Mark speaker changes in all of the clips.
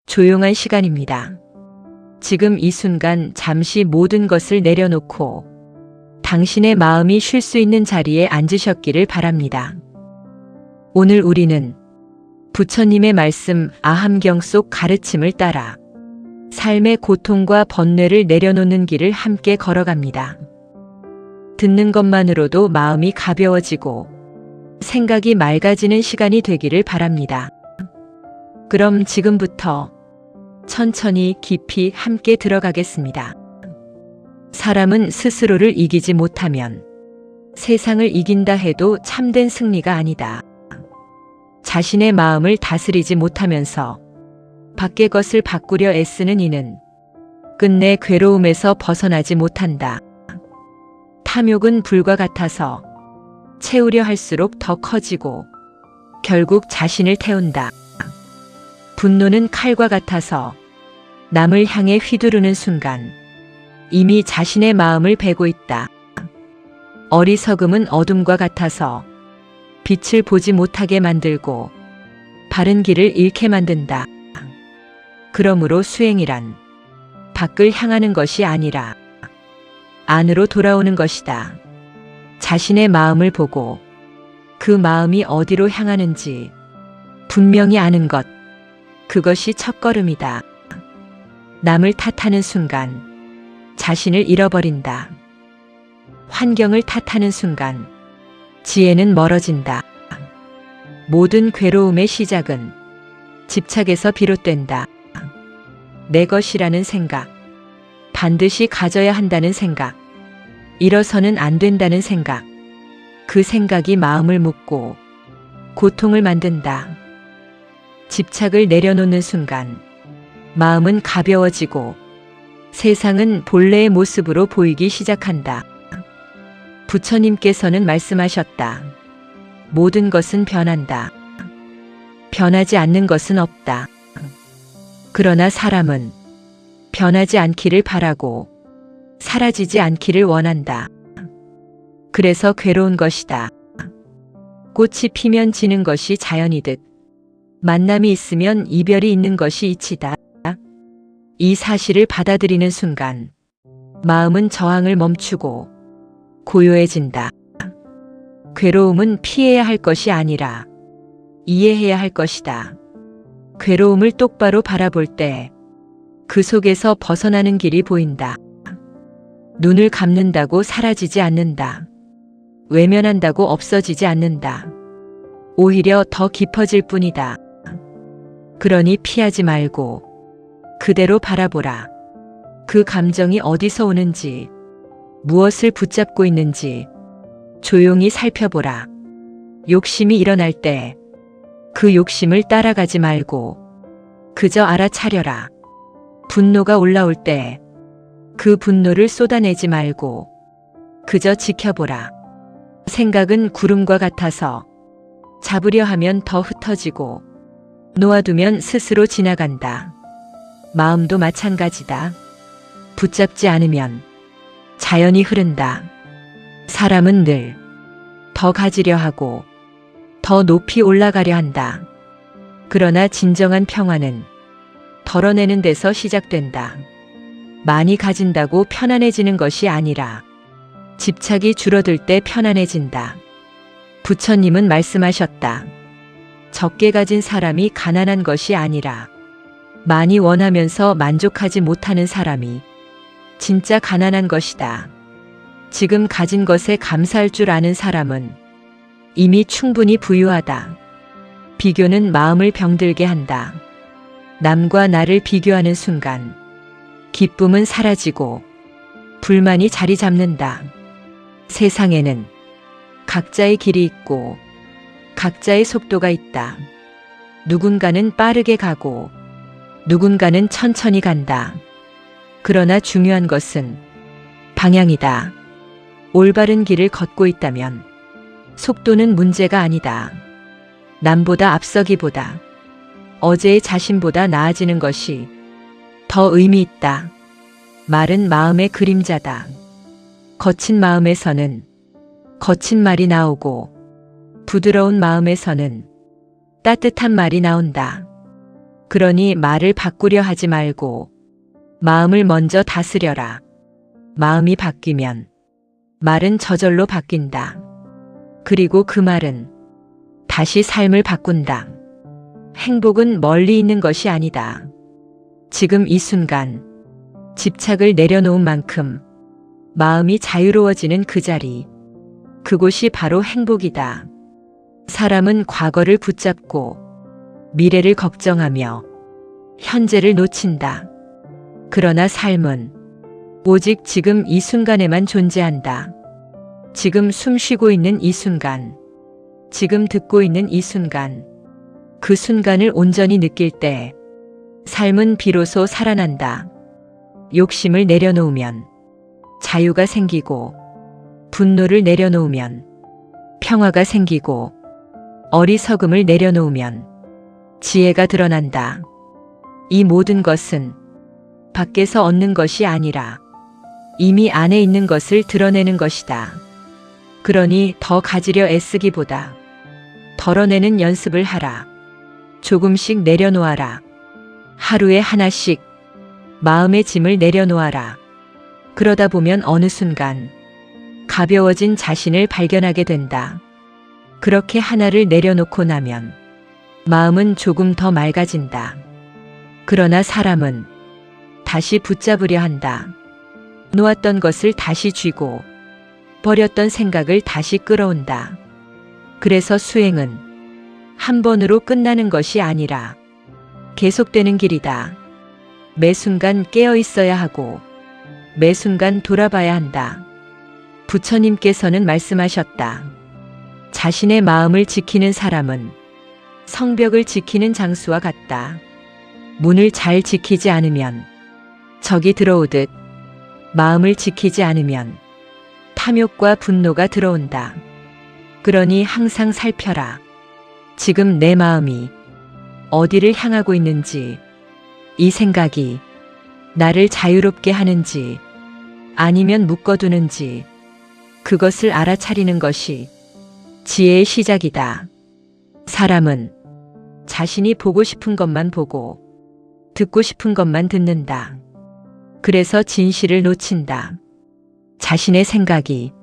Speaker 1: 조용한 시간입니다. 지금 이 순간 잠시 모든 것을 내려놓고 당신의 마음이 쉴 수 있는 자리에 앉으셨기를 바랍니다. 오늘 우리는 부처님의 말씀 아함경 속 가르침을 따라 삶의 고통과 번뇌를 내려놓는 길을 함께 걸어갑니다. 듣는 것만으로도 마음이 가벼워지고 생각이 맑아지는 시간이 되기를 바랍니다. 그럼 지금부터 천천히 깊이 함께 들어가겠습니다. 사람은 스스로를 이기지 못하면 세상을 이긴다 해도 참된 승리가 아니다. 자신의 마음을 다스리지 못하면서 밖의 것을 바꾸려 애쓰는 이는 끝내 괴로움에서 벗어나지 못한다. 탐욕은 불과 같아서 채우려 할수록 더 커지고 결국 자신을 태운다. 분노는 칼과 같아서 남을 향해 휘두르는 순간 이미 자신의 마음을 베고 있다. 어리석음은 어둠과 같아서 빛을 보지 못하게 만들고 바른 길을 잃게 만든다. 그러므로 수행이란 밖을 향하는 것이 아니라 안으로 돌아오는 것이다. 자신의 마음을 보고 그 마음이 어디로 향하는지 분명히 아는 것, 그것이 첫걸음이다. 남을 탓하는 순간 자신을 잃어버린다. 환경을 탓하는 순간 지혜는 멀어진다. 모든 괴로움의 시작은 집착에서 비롯된다. 내 것이라는 생각, 반드시 가져야 한다는 생각, 일어서는 안 된다는 생각, 그 생각이 마음을 묶고 고통을 만든다. 집착을 내려놓는 순간 마음은 가벼워지고 세상은 본래의 모습으로 보이기 시작한다. 부처님께서는 말씀하셨다. 모든 것은 변한다. 변하지 않는 것은 없다. 그러나 사람은 변하지 않기를 바라고 사라지지 않기를 원한다. 그래서 괴로운 것이다. 꽃이 피면 지는 것이 자연이듯 만남이 있으면 이별이 있는 것이 이치다. 이 사실을 받아들이는 순간 마음은 저항을 멈추고 고요해진다. 괴로움은 피해야 할 것이 아니라 이해해야 할 것이다. 괴로움을 똑바로 바라볼 때 그 속에서 벗어나는 길이 보인다. 눈을 감는다고 사라지지 않는다. 외면한다고 없어지지 않는다. 오히려 더 깊어질 뿐이다. 그러니 피하지 말고 그대로 바라보라. 그 감정이 어디서 오는지, 무엇을 붙잡고 있는지 조용히 살펴보라. 욕심이 일어날 때 그 욕심을 따라가지 말고 그저 알아차려라. 분노가 올라올 때 그 분노를 쏟아내지 말고 그저 지켜보라. 생각은 구름과 같아서 잡으려 하면 더 흩어지고 놓아두면 스스로 지나간다. 마음도 마찬가지다. 붙잡지 않으면 자연히 흐른다. 사람은 늘 더 가지려 하고 더 높이 올라가려 한다. 그러나 진정한 평화는 덜어내는 데서 시작된다. 많이 가진다고 편안해지는 것이 아니라 집착이 줄어들 때 편안해진다. 부처님은 말씀하셨다. 적게 가진 사람이 가난한 것이 아니라 많이 원하면서 만족하지 못하는 사람이 진짜 가난한 것이다. 지금 가진 것에 감사할 줄 아는 사람은 이미 충분히 부유하다. 비교는 마음을 병들게 한다. 남과 나를 비교하는 순간 기쁨은 사라지고 불만이 자리 잡는다. 세상에는 각자의 길이 있고 각자의 속도가 있다. 누군가는 빠르게 가고 누군가는 천천히 간다. 그러나 중요한 것은 방향이다. 올바른 길을 걷고 있다면 속도는 문제가 아니다. 남보다 앞서기보다 어제의 자신보다 나아지는 것이 더 의미 있다. 말은 마음의 그림자다. 거친 마음에서는 거친 말이 나오고 부드러운 마음에서는 따뜻한 말이 나온다. 그러니 말을 바꾸려 하지 말고 마음을 먼저 다스려라. 마음이 바뀌면 말은 저절로 바뀐다. 그리고 그 말은 다시 삶을 바꾼다. 행복은 멀리 있는 것이 아니다. 지금 이 순간 집착을 내려놓은 만큼 마음이 자유로워지는 그 자리, 그곳이 바로 행복이다. 사람은 과거를 붙잡고 미래를 걱정하며 현재를 놓친다. 그러나 삶은 오직 지금 이 순간에만 존재한다. 지금 숨 쉬고 있는 이 순간, 지금 듣고 있는 이 순간, 그 순간을 온전히 느낄 때 삶은 비로소 살아난다. 욕심을 내려놓으면 자유가 생기고, 분노를 내려놓으면 평화가 생기고, 어리석음을 내려놓으면 지혜가 드러난다. 이 모든 것은 밖에서 얻는 것이 아니라 이미 안에 있는 것을 드러내는 것이다. 그러니 더 가지려 애쓰기보다 덜어내는 연습을 하라. 조금씩 내려놓아라. 하루에 하나씩 마음의 짐을 내려놓아라. 그러다 보면 어느 순간 가벼워진 자신을 발견하게 된다. 그렇게 하나를 내려놓고 나면 마음은 조금 더 맑아진다. 그러나 사람은 다시 붙잡으려 한다. 놓았던 것을 다시 쥐고 버렸던 생각을 다시 끌어온다. 그래서 수행은 한 번으로 끝나는 것이 아니라 계속되는 길이다. 매 순간 깨어 있어야 하고 매 순간 돌아봐야 한다. 부처님께서는 말씀하셨다. 자신의 마음을 지키는 사람은 성벽을 지키는 장수와 같다. 문을 잘 지키지 않으면 적이 들어오듯 마음을 지키지 않으면 탐욕과 분노가 들어온다. 그러니 항상 살펴라. 지금 내 마음이 어디를 향하고 있는지, 이 생각이 나를 자유롭게 하는지 아니면 묶어두는지, 그것을 알아차리는 것이 지혜의 시작이다. 사람은 자신이 보고 싶은 것만 보고 듣고 싶은 것만 듣는다. 그래서 진실을 놓친다. 자신의 생각이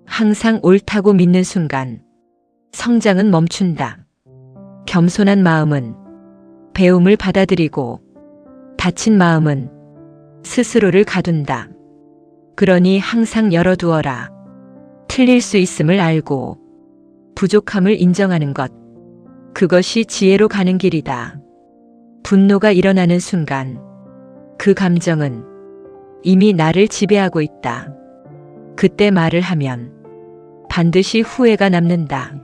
Speaker 1: 항상 옳다고 믿는 순간 성장은 멈춘다. 겸손한 마음은 배움을 받아들이고 다친 마음은 스스로를 가둔다. 그러니 항상 열어두어라. 틀릴 수 있음을 알고 부족함을 인정하는 것, 그것이 지혜로 가는 길이다. 분노가 일어나는 순간 그 감정은 이미 나를 지배하고 있다. 그때 말을 하면 반드시 후회가 남는다.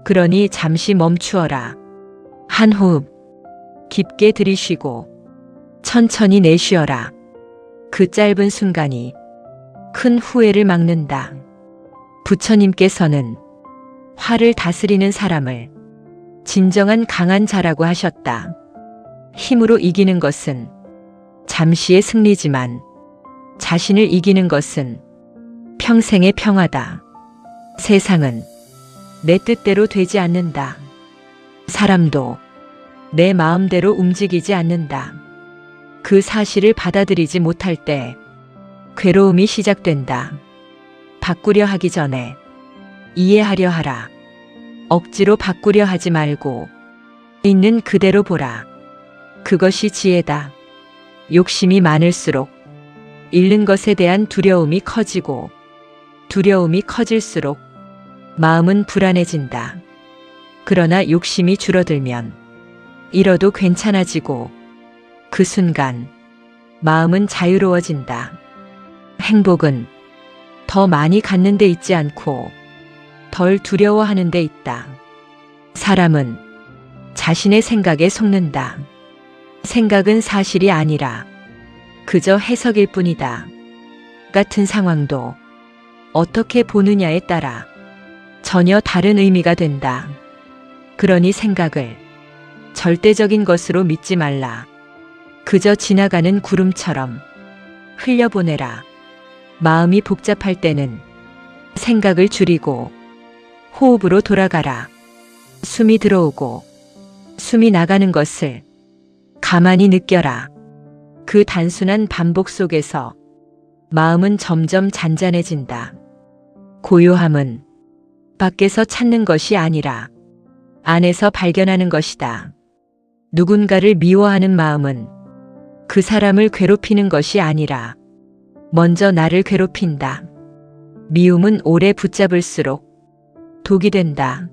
Speaker 1: 그러니 잠시 멈추어라. 한 호흡 깊게 들이쉬고 천천히 내쉬어라. 그 짧은 순간이 큰 후회를 막는다. 부처님께서는 화를 다스리는 사람을 진정한 강한 자라고 하셨다. 힘으로 이기는 것은 잠시의 승리지만 자신을 이기는 것은 평생의 평화다. 세상은 내 뜻대로 되지 않는다. 사람도 내 마음대로 움직이지 않는다. 그 사실을 받아들이지 못할 때 괴로움이 시작된다. 바꾸려 하기 전에 이해하려 하라. 억지로 바꾸려 하지 말고 있는 그대로 보라. 그것이 지혜다. 욕심이 많을수록 잃는 것에 대한 두려움이 커지고 두려움이 커질수록 마음은 불안해진다. 그러나 욕심이 줄어들면 잃어도 괜찮아지고 그 순간 마음은 자유로워진다. 행복은 더 많이 갖는 데 있지 않고 덜 두려워하는 데 있다. 사람은 자신의 생각에 속는다. 생각은 사실이 아니라 그저 해석일 뿐이다. 같은 상황도 어떻게 보느냐에 따라 전혀 다른 의미가 된다. 그러니 생각을 절대적인 것으로 믿지 말라. 그저 지나가는 구름처럼 흘려보내라. 마음이 복잡할 때는 생각을 줄이고 호흡으로 돌아가라. 숨이 들어오고 숨이 나가는 것을 가만히 느껴라. 그 단순한 반복 속에서 마음은 점점 잔잔해진다. 고요함은 밖에서 찾는 것이 아니라 안에서 발견하는 것이다. 누군가를 미워하는 마음은 그 사람을 괴롭히는 것이 아니라 먼저 나를 괴롭힌다. 미움은 오래 붙잡을수록 독이 된다.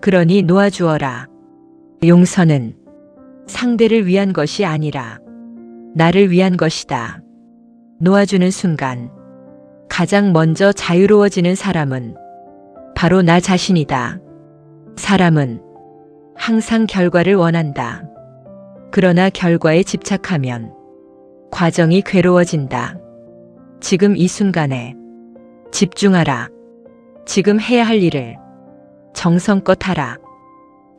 Speaker 1: 그러니 놓아주어라. 용서는 상대를 위한 것이 아니라 나를 위한 것이다. 놓아주는 순간 가장 먼저 자유로워지는 사람은 바로 나 자신이다. 사람은 항상 결과를 원한다. 그러나 결과에 집착하면 과정이 괴로워진다. 지금 이 순간에 집중하라. 지금 해야 할 일을 정성껏 하라.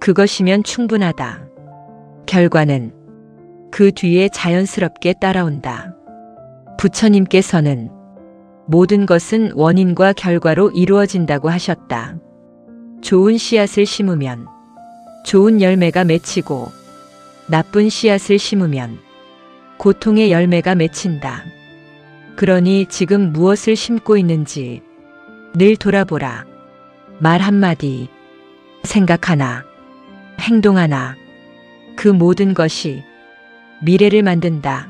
Speaker 1: 그것이면 충분하다. 결과는 그 뒤에 자연스럽게 따라온다. 부처님께서는 모든 것은 원인과 결과로 이루어진다고 하셨다. 좋은 씨앗을 심으면 좋은 열매가 맺히고 나쁜 씨앗을 심으면 고통의 열매가 맺힌다. 그러니 지금 무엇을 심고 있는지 늘 돌아보라. 말 한마디, 생각 하나, 행동 하나, 그 모든 것이 미래를 만든다.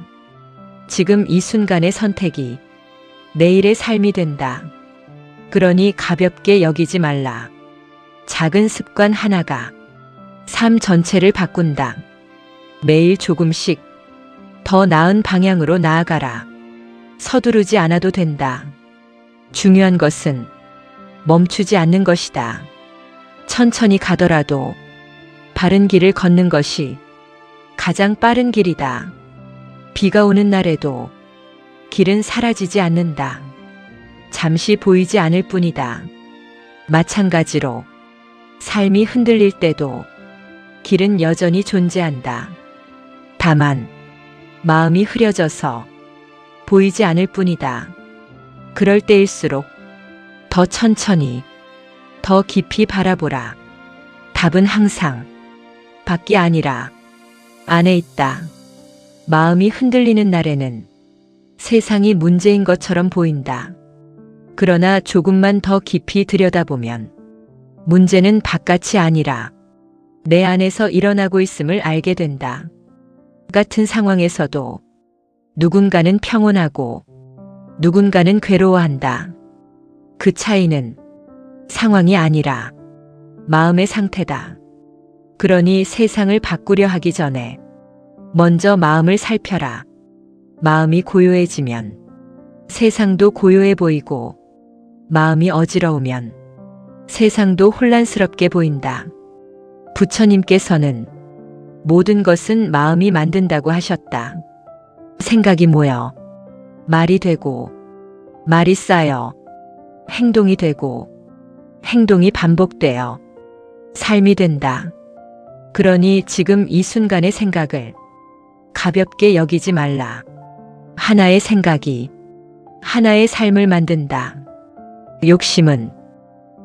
Speaker 1: 지금 이 순간의 선택이 내일의 삶이 된다. 그러니 가볍게 여기지 말라. 작은 습관 하나가 삶 전체를 바꾼다. 매일 조금씩 더 나은 방향으로 나아가라. 서두르지 않아도 된다. 중요한 것은 멈추지 않는 것이다. 천천히 가더라도 바른 길을 걷는 것이 가장 빠른 길이다. 비가 오는 날에도 길은 사라지지 않는다. 잠시 보이지 않을 뿐이다. 마찬가지로 삶이 흔들릴 때도 길은 여전히 존재한다. 다만 마음이 흐려져서 보이지 않을 뿐이다. 그럴 때일수록 더 천천히, 더 깊이 바라보라. 답은 항상 밖이 아니라 안에 있다. 마음이 흔들리는 날에는 세상이 문제인 것처럼 보인다. 그러나 조금만 더 깊이 들여다보면 문제는 바깥이 아니라 내 안에서 일어나고 있음을 알게 된다. 같은 상황에서도 누군가는 평온하고 누군가는 괴로워한다. 그 차이는 상황이 아니라 마음의 상태다. 그러니 세상을 바꾸려 하기 전에 먼저 마음을 살펴라. 마음이 고요해지면 세상도 고요해 보이고 마음이 어지러우면 세상도 혼란스럽게 보인다. 부처님께서는 모든 것은 마음이 만든다고 하셨다. 생각이 모여 말이 되고 말이 쌓여 행동이 되고 행동이 반복되어 삶이 된다. 그러니 지금 이 순간의 생각을 가볍게 여기지 말라. 하나의 생각이 하나의 삶을 만든다. 욕심은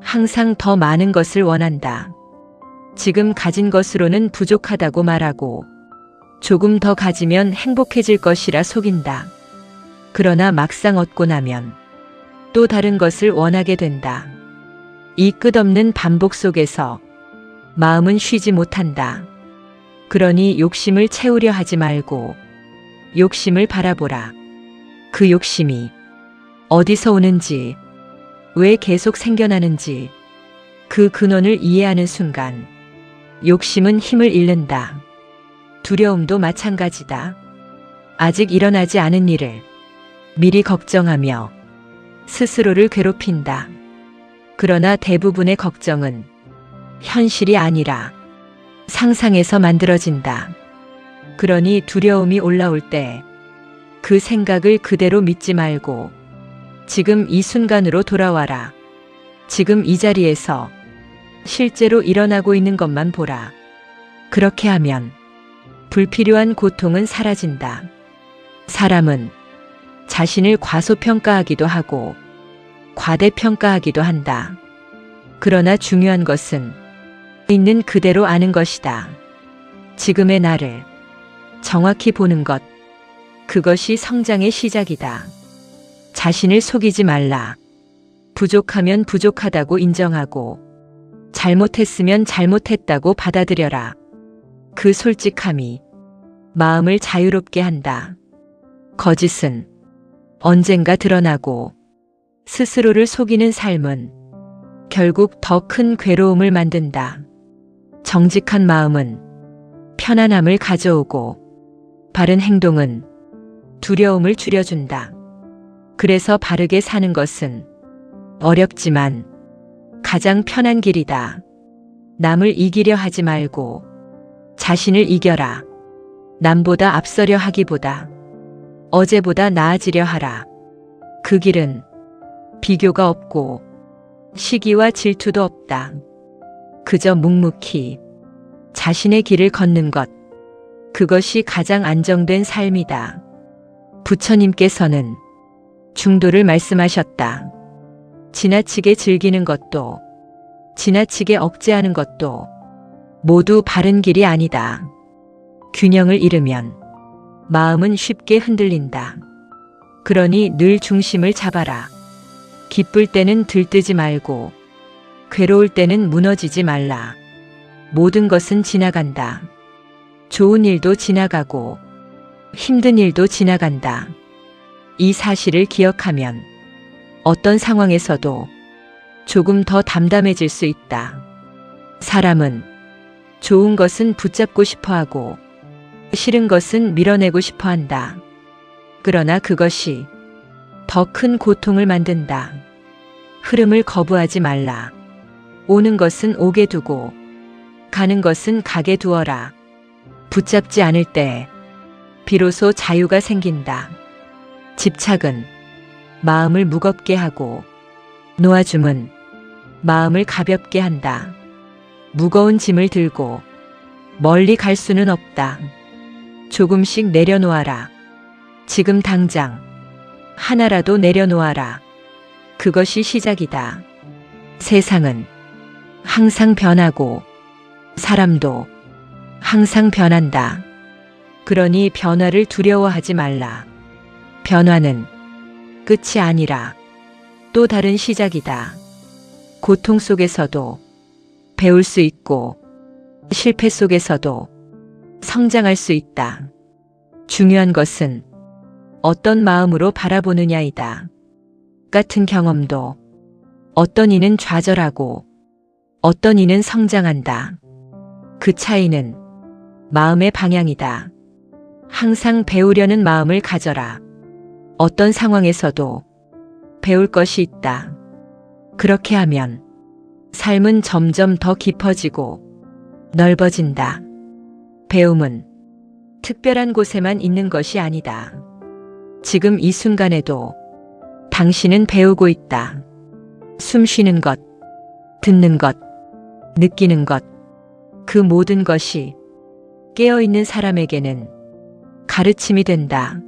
Speaker 1: 항상 더 많은 것을 원한다. 지금 가진 것으로는 부족하다고 말하고 조금 더 가지면 행복해질 것이라 속인다. 그러나 막상 얻고 나면 또 다른 것을 원하게 된다. 이 끝없는 반복 속에서 마음은 쉬지 못한다. 그러니 욕심을 채우려 하지 말고 욕심을 바라보라. 그 욕심이 어디서 오는지, 왜 계속 생겨나는지 그 근원을 이해하는 순간 욕심은 힘을 잃는다. 두려움도 마찬가지다. 아직 일어나지 않은 일을 미리 걱정하며 스스로를 괴롭힌다. 그러나 대부분의 걱정은 현실이 아니라 상상에서 만들어진다. 그러니 두려움이 올라올 때 그 생각을 그대로 믿지 말고 지금 이 순간으로 돌아와라. 지금 이 자리에서 실제로 일어나고 있는 것만 보라. 그렇게 하면 불필요한 고통은 사라진다. 사람은 자신을 과소평가하기도 하고 과대평가하기도 한다. 그러나 중요한 것은 있는 그대로 아는 것이다. 지금의 나를 정확히 보는 것. 그것이 성장의 시작이다. 자신을 속이지 말라. 부족하면 부족하다고 인정하고, 잘못했으면 잘못했다고 받아들여라. 그 솔직함이 마음을 자유롭게 한다. 거짓은 언젠가 드러나고, 스스로를 속이는 삶은 결국 더 큰 괴로움을 만든다. 정직한 마음은 편안함을 가져오고, 바른 행동은 두려움을 줄여준다. 그래서 바르게 사는 것은 어렵지만 가장 편한 길이다. 남을 이기려 하지 말고 자신을 이겨라. 남보다 앞서려 하기보다 어제보다 나아지려 하라. 그 길은 비교가 없고 시기와 질투도 없다. 그저 묵묵히 자신의 길을 걷는 것. 그것이 가장 안정된 삶이다. 부처님께서는 중도를 말씀하셨다. 지나치게 즐기는 것도, 지나치게 억제하는 것도 모두 바른 길이 아니다. 균형을 잃으면 마음은 쉽게 흔들린다. 그러니 늘 중심을 잡아라. 기쁠 때는 들뜨지 말고, 괴로울 때는 무너지지 말라. 모든 것은 지나간다. 좋은 일도 지나가고, 힘든 일도 지나간다. 이 사실을 기억하면 어떤 상황에서도 조금 더 담담해질 수 있다. 사람은 좋은 것은 붙잡고 싶어 하고, 싫은 것은 밀어내고 싶어 한다. 그러나 그것이 더 큰 고통을 만든다. 흐름을 거부하지 말라. 오는 것은 오게 두고, 가는 것은 가게 두어라. 붙잡지 않을 때 비로소 자유가 생긴다. 집착은 마음을 무겁게 하고, 놓아줌은 마음을 가볍게 한다. 무거운 짐을 들고 멀리 갈 수는 없다. 조금씩 내려놓아라. 지금 당장 하나라도 내려놓아라. 그것이 시작이다. 세상은 항상 변하고, 사람도 항상 변한다. 그러니 변화를 두려워하지 말라. 변화는 끝이 아니라 또 다른 시작이다. 고통 속에서도 배울 수 있고, 실패 속에서도 성장할 수 있다. 중요한 것은 어떤 마음으로 바라보느냐이다. 같은 경험도 어떤 이는 좌절하고 어떤 이는 성장한다. 그 차이는 마음의 방향이다. 항상 배우려는 마음을 가져라. 어떤 상황에서도 배울 것이 있다. 그렇게 하면 삶은 점점 더 깊어지고 넓어진다. 배움은 특별한 곳에만 있는 것이 아니다. 지금 이 순간에도 당신은 배우고 있다. 숨 쉬는 것, 듣는 것, 느끼는 것, 그 모든 것이 깨어있는 사람에게는 가르침이 된다.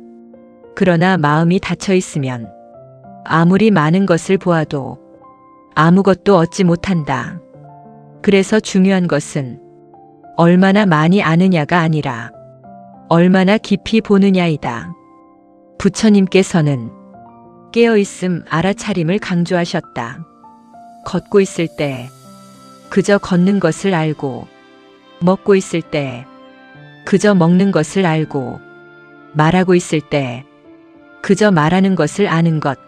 Speaker 1: 그러나 마음이 닫혀 있으면 아무리 많은 것을 보아도 아무것도 얻지 못한다. 그래서 중요한 것은 얼마나 많이 아느냐가 아니라 얼마나 깊이 보느냐이다. 부처님께서는 깨어있음, 알아차림을 강조하셨다. 걷고 있을 때 그저 걷는 것을 알고, 먹고 있을 때 그저 먹는 것을 알고, 말하고 있을 때 그저 말하는 것을 아는 것.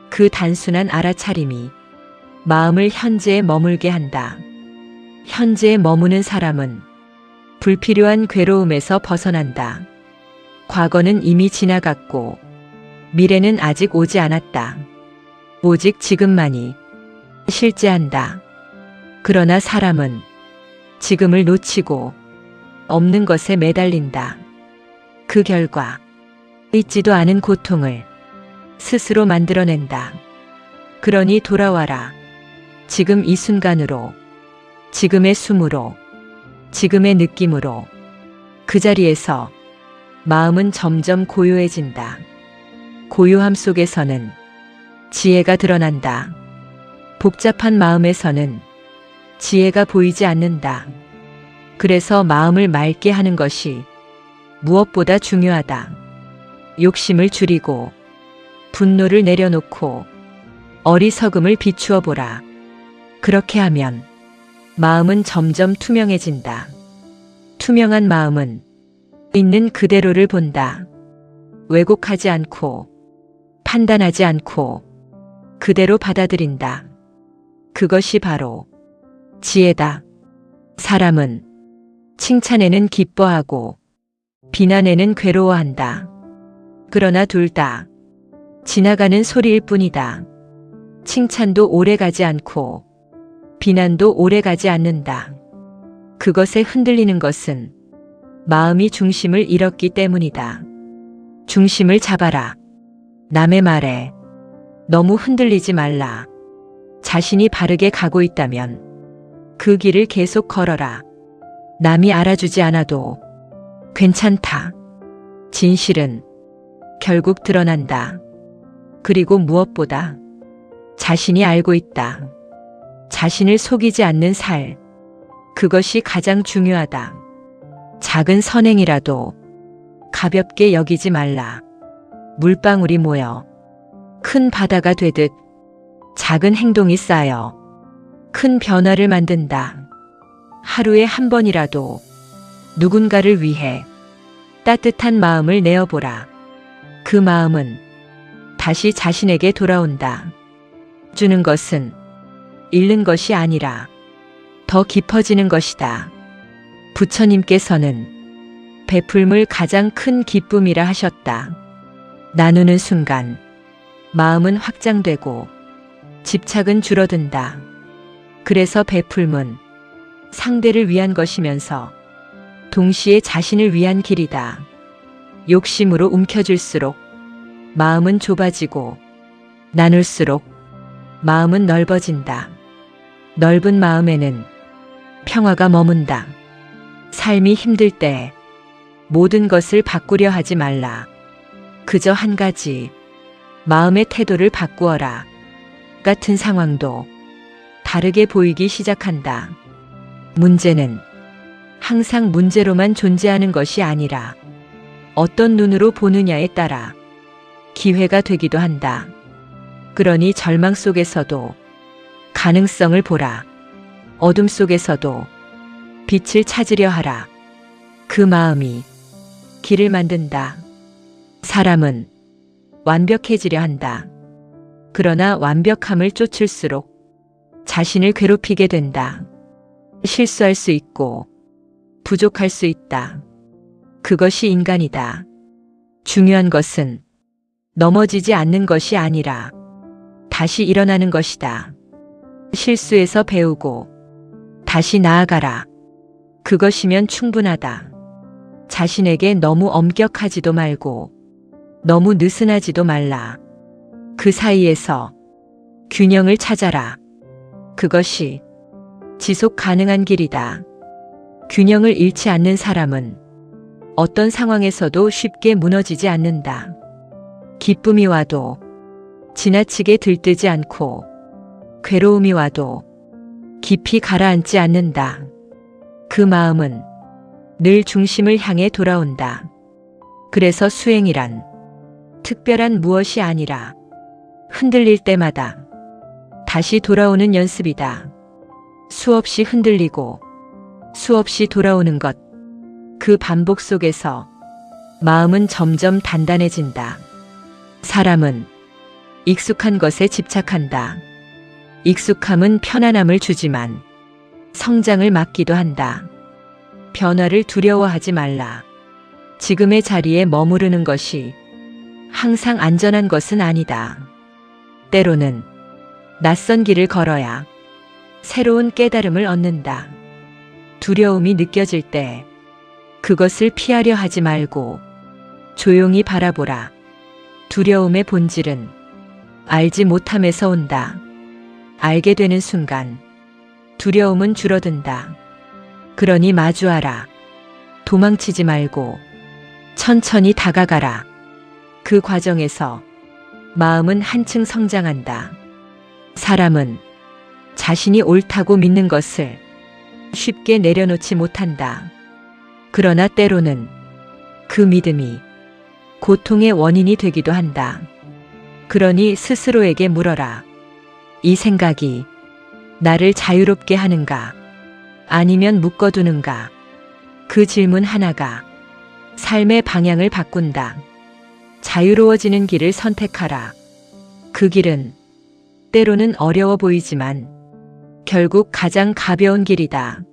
Speaker 1: 그 단순한 알아차림이 마음을 현재에 머물게 한다. 현재에 머무는 사람은 불필요한 괴로움에서 벗어난다. 과거는 이미 지나갔고 미래는 아직 오지 않았다. 오직 지금만이 실제한다. 그러나 사람은 지금을 놓치고 없는 것에 매달린다. 그 결과 있지도 않은 고통을 스스로 만들어낸다. 그러니 돌아와라. 지금 이 순간으로, 지금의 숨으로, 지금의 느낌으로. 그 자리에서 마음은 점점 고요해진다. 고요함 속에서는 지혜가 드러난다. 복잡한 마음에서는 지혜가 보이지 않는다. 그래서 마음을 맑게 하는 것이 무엇보다 중요하다. 욕심을 줄이고 분노를 내려놓고 어리석음을 비추어 보라. 그렇게 하면 마음은 점점 투명해진다. 투명한 마음은 있는 그대로를 본다. 왜곡하지 않고 판단하지 않고 그대로 받아들인다. 그것이 바로 지혜다. 사람은 칭찬에는 기뻐하고 비난에는 괴로워한다. 그러나 둘 다 지나가는 소리일 뿐이다. 칭찬도 오래가지 않고 비난도 오래가지 않는다. 그것에 흔들리는 것은 마음이 중심을 잃었기 때문이다. 중심을 잡아라. 남의 말에 너무 흔들리지 말라. 자신이 바르게 가고 있다면 그 길을 계속 걸어라. 남이 알아주지 않아도 괜찮다. 진실은 결국 드러난다. 그리고 무엇보다 자신이 알고 있다. 자신을 속이지 않는 살. 그것이 가장 중요하다. 작은 선행이라도 가볍게 여기지 말라. 물방울이 모여 큰 바다가 되듯 작은 행동이 쌓여 큰 변화를 만든다. 하루에 한 번이라도 누군가를 위해 따뜻한 마음을 내어보라. 그 마음은 다시 자신에게 돌아온다. 주는 것은 잃는 것이 아니라 더 깊어지는 것이다. 부처님께서는 베풀물 가장 큰 기쁨이라 하셨다. 나누는 순간 마음은 확장되고 집착은 줄어든다. 그래서 베풀문 상대를 위한 것이면서 동시에 자신을 위한 길이다. 욕심으로 움켜쥘수록 마음은 좁아지고 나눌수록 마음은 넓어진다. 넓은 마음에는 평화가 머문다. 삶이 힘들 때 모든 것을 바꾸려 하지 말라. 그저 한 가지, 마음의 태도를 바꾸어라. 같은 상황도 다르게 보이기 시작한다. 문제는 항상 문제로만 존재하는 것이 아니라 어떤 눈으로 보느냐에 따라 기회가 되기도 한다. 그러니 절망 속에서도 가능성을 보라. 어둠 속에서도 빛을 찾으려 하라. 그 마음이 길을 만든다. 사람은 완벽해지려 한다. 그러나 완벽함을 쫓을수록 자신을 괴롭히게 된다. 실수할 수 있고 부족할 수 있다. 그것이 인간이다. 중요한 것은 넘어지지 않는 것이 아니라 다시 일어나는 것이다. 실수에서 배우고 다시 나아가라. 그것이면 충분하다. 자신에게 너무 엄격하지도 말고 너무 느슨하지도 말라. 그 사이에서 균형을 찾아라. 그것이 지속 가능한 길이다. 균형을 잃지 않는 사람은 어떤 상황에서도 쉽게 무너지지 않는다. 기쁨이 와도 지나치게 들뜨지 않고 괴로움이 와도 깊이 가라앉지 않는다. 그 마음은 늘 중심을 향해 돌아온다. 그래서 수행이란 특별한 무엇이 아니라 흔들릴 때마다 다시 돌아오는 연습이다. 수없이 흔들리고 수없이 돌아오는 것. 그 반복 속에서 마음은 점점 단단해진다. 사람은 익숙한 것에 집착한다. 익숙함은 편안함을 주지만 성장을 막기도 한다. 변화를 두려워하지 말라. 지금의 자리에 머무르는 것이 항상 안전한 것은 아니다. 때로는 낯선 길을 걸어야 새로운 깨달음을 얻는다. 두려움이 느껴질 때 그것을 피하려 하지 말고 조용히 바라보라. 두려움의 본질은 알지 못함에서 온다. 알게 되는 순간 두려움은 줄어든다. 그러니 마주하라. 도망치지 말고 천천히 다가가라. 그 과정에서 마음은 한층 성장한다. 사람은 자신이 옳다고 믿는 것을 쉽게 내려놓지 못한다. 그러나 때로는 그 믿음이 고통의 원인이 되기도 한다. 그러니 스스로에게 물어라. 이 생각이 나를 자유롭게 하는가? 아니면 묶어두는가? 그 질문 하나가 삶의 방향을 바꾼다. 자유로워지는 길을 선택하라. 그 길은 때로는 어려워 보이지만 결국 가장 가벼운 길이다.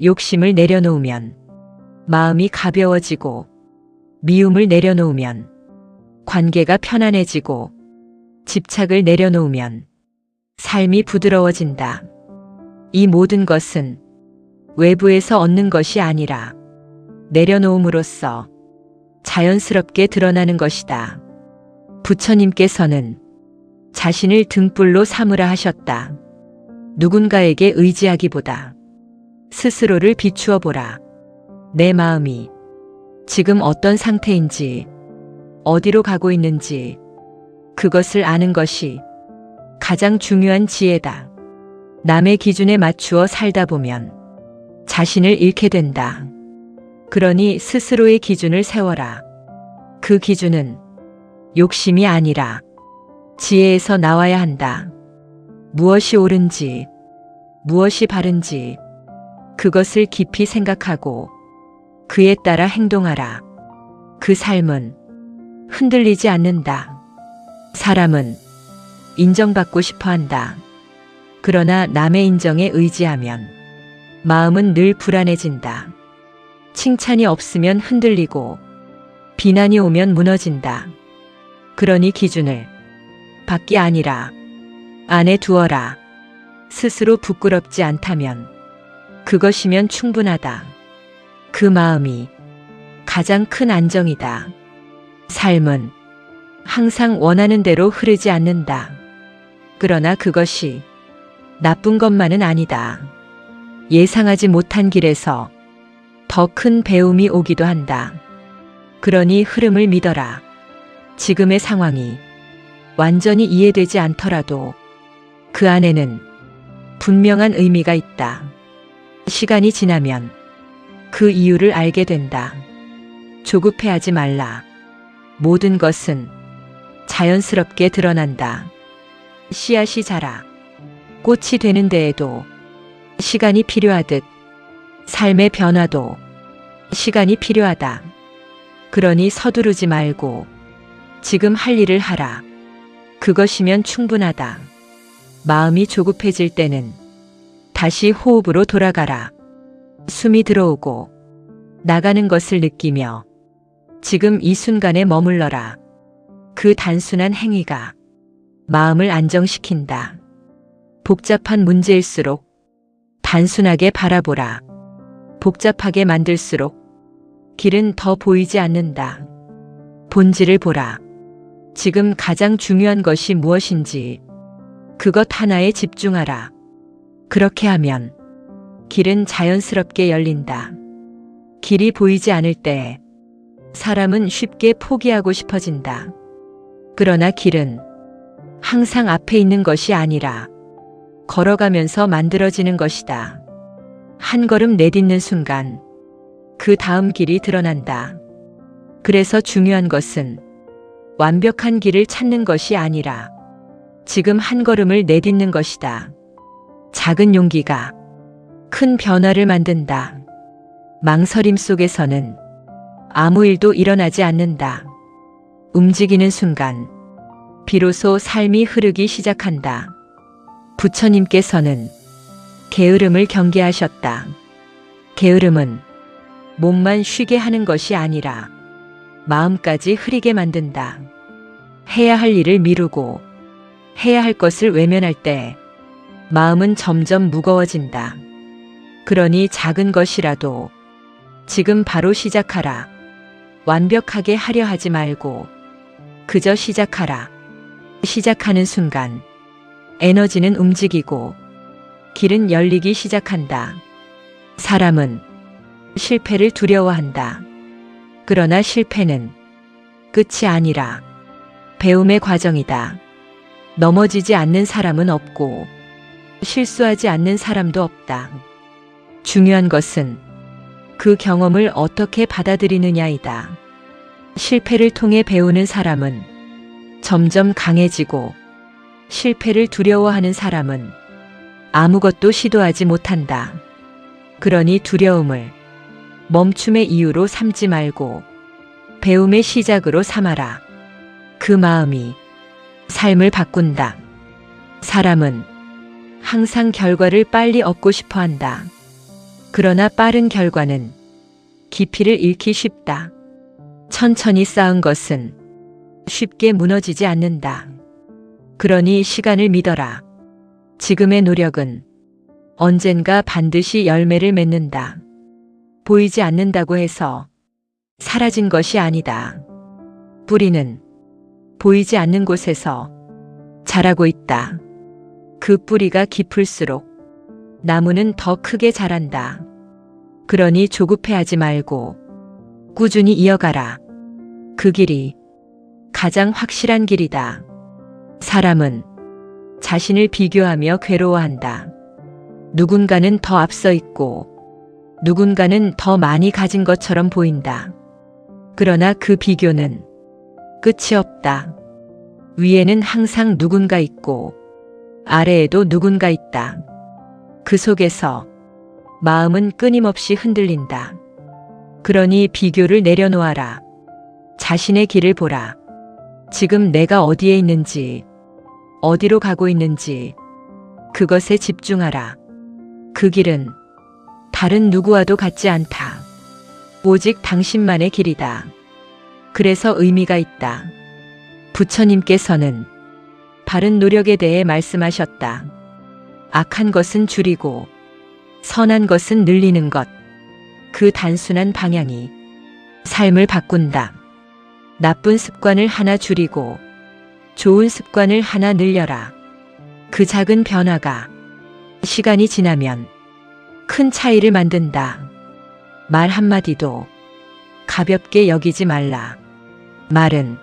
Speaker 1: 욕심을 내려놓으면 마음이 가벼워지고, 미움을 내려놓으면 관계가 편안해지고, 집착을 내려놓으면 삶이 부드러워진다. 이 모든 것은 외부에서 얻는 것이 아니라 내려놓음으로써 자연스럽게 드러나는 것이다. 부처님께서는 자신을 등불로 삼으라 하셨다. 누군가에게 의지하기보다 스스로를 비추어 보라. 내 마음이 지금 어떤 상태인지, 어디로 가고 있는지, 그것을 아는 것이 가장 중요한 지혜다. 남의 기준에 맞추어 살다 보면 자신을 잃게 된다. 그러니 스스로의 기준을 세워라. 그 기준은 욕심이 아니라 지혜에서 나와야 한다. 무엇이 옳은지, 무엇이 바른지, 그것을 깊이 생각하고 그에 따라 행동하라. 그 삶은 흔들리지 않는다. 사람은 인정받고 싶어 한다. 그러나 남의 인정에 의지하면 마음은 늘 불안해진다. 칭찬이 없으면 흔들리고, 비난이 오면 무너진다. 그러니 기준을 밖이 아니라 안에 두어라. 스스로 부끄럽지 않다면 그것이면 충분하다. 그 마음이 가장 큰 안정이다. 삶은 항상 원하는 대로 흐르지 않는다. 그러나 그것이 나쁜 것만은 아니다. 예상하지 못한 길에서 더 큰 배움이 오기도 한다. 그러니 흐름을 믿어라. 지금의 상황이 완전히 이해되지 않더라도 그 안에는 분명한 의미가 있다. 시간이 지나면 그 이유를 알게 된다. 조급해하지 말라. 모든 것은 자연스럽게 드러난다. 씨앗이 자라 꽃이 되는 데에도 시간이 필요하듯 삶의 변화도 시간이 필요하다. 그러니 서두르지 말고 지금 할 일을 하라. 그것이면 충분하다. 마음이 조급해질 때는 다시 호흡으로 돌아가라. 숨이 들어오고 나가는 것을 느끼며 지금 이 순간에 머물러라. 그 단순한 행위가 마음을 안정시킨다. 복잡한 문제일수록 단순하게 바라보라. 복잡하게 만들수록 길은 더 보이지 않는다. 본질을 보라. 지금 가장 중요한 것이 무엇인지 그것 하나에 집중하라. 그렇게 하면 길은 자연스럽게 열린다. 길이 보이지 않을 때 사람은 쉽게 포기하고 싶어진다. 그러나 길은 항상 앞에 있는 것이 아니라 걸어가면서 만들어지는 것이다. 한 걸음 내딛는 순간 그 다음 길이 드러난다. 그래서 중요한 것은 완벽한 길을 찾는 것이 아니라 지금 한 걸음을 내딛는 것이다. 작은 용기가 큰 변화를 만든다. 망설임 속에서는 아무 일도 일어나지 않는다. 움직이는 순간 비로소 삶이 흐르기 시작한다. 부처님께서는 게으름을 경계하셨다. 게으름은 몸만 쉬게 하는 것이 아니라 마음까지 흐리게 만든다. 해야 할 일을 미루고 해야 할 것을 외면할 때 마음은 점점 무거워진다. 그러니 작은 것이라도 지금 바로 시작하라. 완벽하게 하려 하지 말고 그저 시작하라. 시작하는 순간 에너지는 움직이고 길은 열리기 시작한다. 사람은 실패를 두려워한다. 그러나 실패는 끝이 아니라 배움의 과정이다. 넘어지지 않는 사람은 없고 실수하지 않는 사람도 없다. 중요한 것은 그 경험을 어떻게 받아들이느냐이다. 실패를 통해 배우는 사람은 점점 강해지고 실패를 두려워하는 사람은 아무것도 시도하지 못한다. 그러니 두려움을 멈춤의 이유로 삼지 말고 배움의 시작으로 삼아라. 그 마음이 삶을 바꾼다. 사람은 항상 결과를 빨리 얻고 싶어 한다. 그러나 빠른 결과는 깊이를 잃기 쉽다. 천천히 쌓은 것은 쉽게 무너지지 않는다. 그러니 시간을 믿어라. 지금의 노력은 언젠가 반드시 열매를 맺는다. 보이지 않는다고 해서 사라진 것이 아니다. 뿌리는 보이지 않는 곳에서 자라고 있다. 그 뿌리가 깊을수록 나무는 더 크게 자란다. 그러니 조급해하지 말고 꾸준히 이어가라. 그 길이 가장 확실한 길이다. 사람은 자신을 비교하며 괴로워한다. 누군가는 더 앞서 있고 누군가는 더 많이 가진 것처럼 보인다. 그러나 그 비교는 끝이 없다. 위에는 항상 누군가 있고 아래에도 누군가 있다. 그 속에서 마음은 끊임없이 흔들린다. 그러니 비교를 내려놓아라. 자신의 길을 보라. 지금 내가 어디에 있는지, 어디로 가고 있는지 그것에 집중하라. 그 길은 다른 누구와도 같지 않다. 오직 당신만의 길이다. 그래서 의미가 있다. 부처님께서는 바른 노력에 대해 말씀하셨다. 악한 것은 줄이고 선한 것은 늘리는 것. 그 단순한 방향이 삶을 바꾼다. 나쁜 습관을 하나 줄이고 좋은 습관을 하나 늘려라. 그 작은 변화가 시간이 지나면 큰 차이를 만든다. 말 한마디도 가볍게 여기지 말라. 말은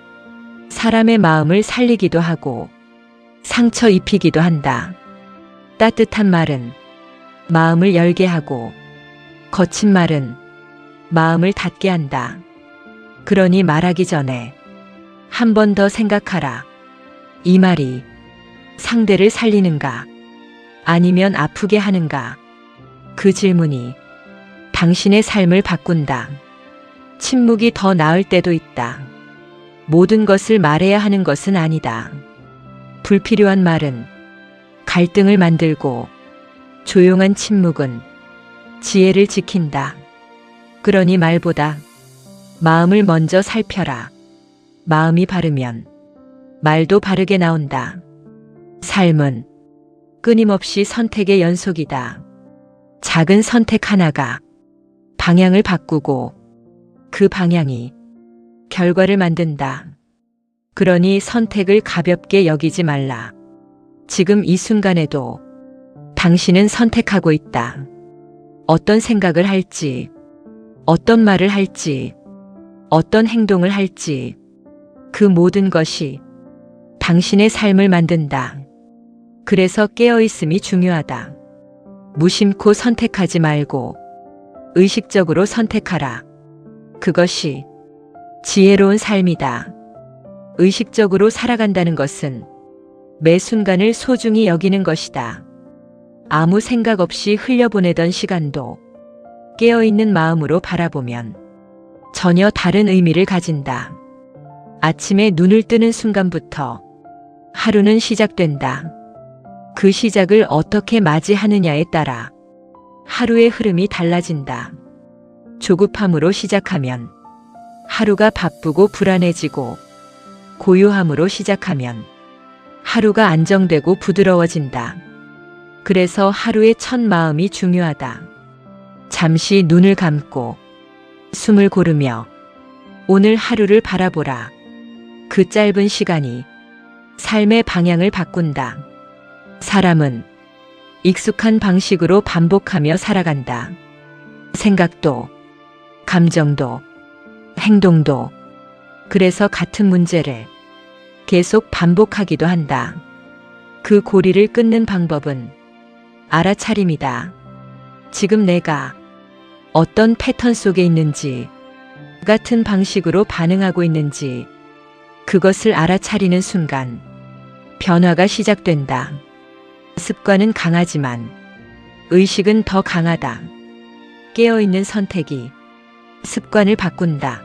Speaker 1: 사람의 마음을 살리기도 하고 상처 입히기도 한다. 따뜻한 말은 마음을 열게 하고 거친 말은 마음을 닫게 한다. 그러니 말하기 전에 한 번 더 생각하라. 이 말이 상대를 살리는가? 아니면 아프게 하는가? 그 질문이 당신의 삶을 바꾼다. 침묵이 더 나을 때도 있다. 모든 것을 말해야 하는 것은 아니다. 불필요한 말은 갈등을 만들고 조용한 침묵은 지혜를 지킨다. 그러니 말보다 마음을 먼저 살펴라. 마음이 바르면 말도 바르게 나온다. 삶은 끊임없이 선택의 연속이다. 작은 선택 하나가 방향을 바꾸고 그 방향이 결과를 만든다. 그러니 선택을 가볍게 여기지 말라. 지금 이 순간에도 당신은 선택하고 있다. 어떤 생각을 할지, 어떤 말을 할지, 어떤 행동을 할지, 그 모든 것이 당신의 삶을 만든다. 그래서 깨어있음이 중요하다. 무심코 선택하지 말고 의식적으로 선택하라. 그것이 지혜로운 삶이다. 의식적으로 살아간다는 것은 매 순간을 소중히 여기는 것이다. 아무 생각 없이 흘려보내던 시간도 깨어있는 마음으로 바라보면 전혀 다른 의미를 가진다. 아침에 눈을 뜨는 순간부터 하루는 시작된다. 그 시작을 어떻게 맞이하느냐에 따라 하루의 흐름이 달라진다. 조급함으로 시작하면 하루가 바쁘고 불안해지고, 고요함으로 시작하면 하루가 안정되고 부드러워진다. 그래서 하루의 첫 마음이 중요하다. 잠시 눈을 감고 숨을 고르며 오늘 하루를 바라보라. 그 짧은 시간이 삶의 방향을 바꾼다. 사람은 익숙한 방식으로 반복하며 살아간다. 생각도, 감정도, 행동도. 그래서 같은 문제를 계속 반복하기도 한다. 그 고리를 끊는 방법은 알아차림이다. 지금 내가 어떤 패턴 속에 있는지, 같은 방식으로 반응하고 있는지, 그것을 알아차리는 순간 변화가 시작된다. 습관은 강하지만 의식은 더 강하다. 깨어있는 선택이 습관을 바꾼다.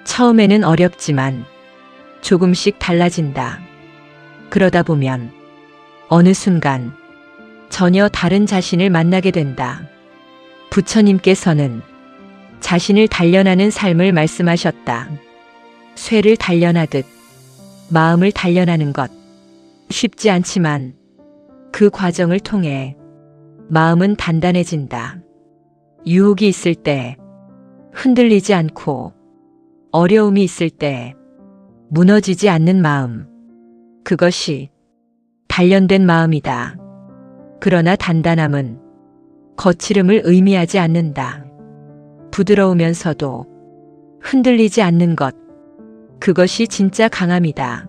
Speaker 1: 처음에는 어렵지만 조금씩 달라진다. 그러다 보면 어느 순간 전혀 다른 자신을 만나게 된다. 부처님께서는 자신을 단련하는 삶을 말씀하셨다. 쇠를 단련하듯 마음을 단련하는 것. 쉽지 않지만 그 과정을 통해 마음은 단단해진다. 유혹이 있을 때 흔들리지 않고 어려움이 있을 때 무너지지 않는 마음. 그것이 단련된 마음이다. 그러나 단단함은 거칠음을 의미하지 않는다. 부드러우면서도 흔들리지 않는 것. 그것이 진짜 강함이다.